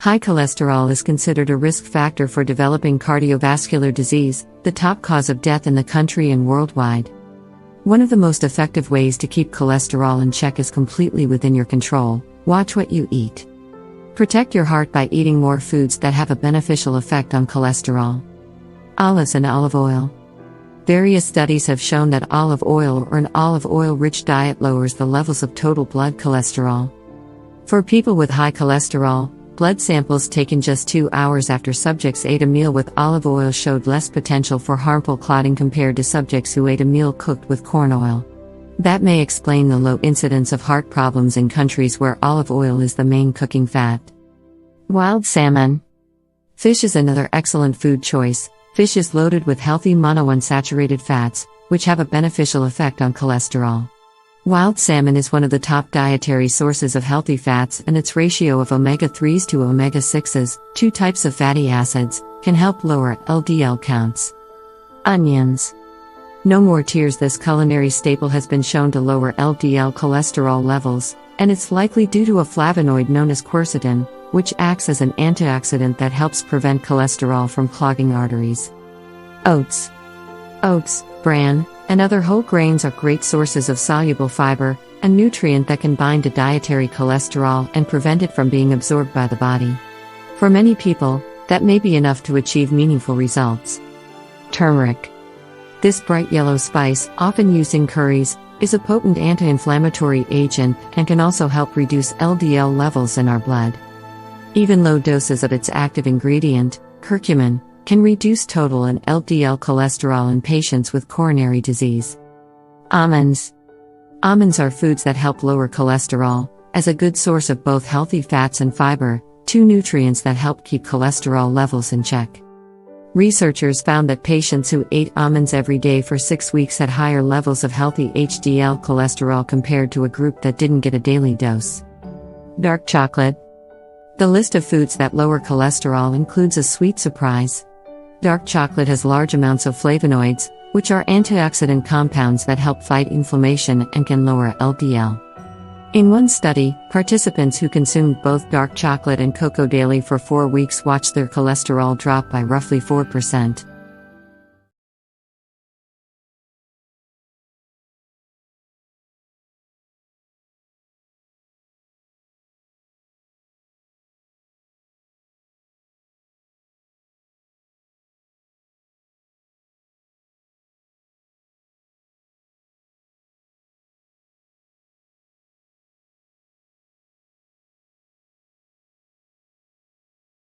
High cholesterol is considered a risk factor for developing cardiovascular disease, the top cause of death in the country and worldwide. One of the most effective ways to keep cholesterol in check is completely within your control. Watch what you eat. Protect your heart by eating more foods that have a beneficial effect on cholesterol. Olives and olive oil. Various studies have shown that olive oil or an olive oil-rich diet lowers the levels of total blood cholesterol. For people with high cholesterol, blood samples taken just 2 hours after subjects ate a meal with olive oil showed less potential for harmful clotting compared to subjects who ate a meal cooked with corn oil. That may explain the low incidence of heart problems in countries where olive oil is the main cooking fat. Wild salmon. Fish is another excellent food choice. Fish is loaded with healthy monounsaturated fats, which have a beneficial effect on cholesterol. Wild salmon is one of the top dietary sources of healthy fats, and its ratio of omega-3s to omega-6s, two types of fatty acids, can help lower LDL counts. Onions. No more tears. This culinary staple has been shown to lower LDL cholesterol levels, and it's likely due to a flavonoid known as quercetin, which acts as an antioxidant that helps prevent cholesterol from clogging arteries. Oats. Oats, bran, and other whole grains are great sources of soluble fiber, a nutrient that can bind to dietary cholesterol and prevent it from being absorbed by the body. For many people, that may be enough to achieve meaningful results. Turmeric. This bright yellow spice, often used in curries, is a potent anti-inflammatory agent and can also help reduce LDL levels in our blood. Even low doses of its active ingredient, curcumin, can reduce total and LDL cholesterol in patients with coronary disease. Almonds. Almonds are foods that help lower cholesterol, as a good source of both healthy fats and fiber, two nutrients that help keep cholesterol levels in check. Researchers found that patients who ate almonds every day for 6 weeks had higher levels of healthy HDL cholesterol compared to a group that didn't get a daily dose. Dark chocolate. The list of foods that lower cholesterol includes a sweet surprise. Dark chocolate has large amounts of flavonoids, which are antioxidant compounds that help fight inflammation and can lower LDL. In one study, participants who consumed both dark chocolate and cocoa daily for 4 weeks watched their cholesterol drop by roughly 4%.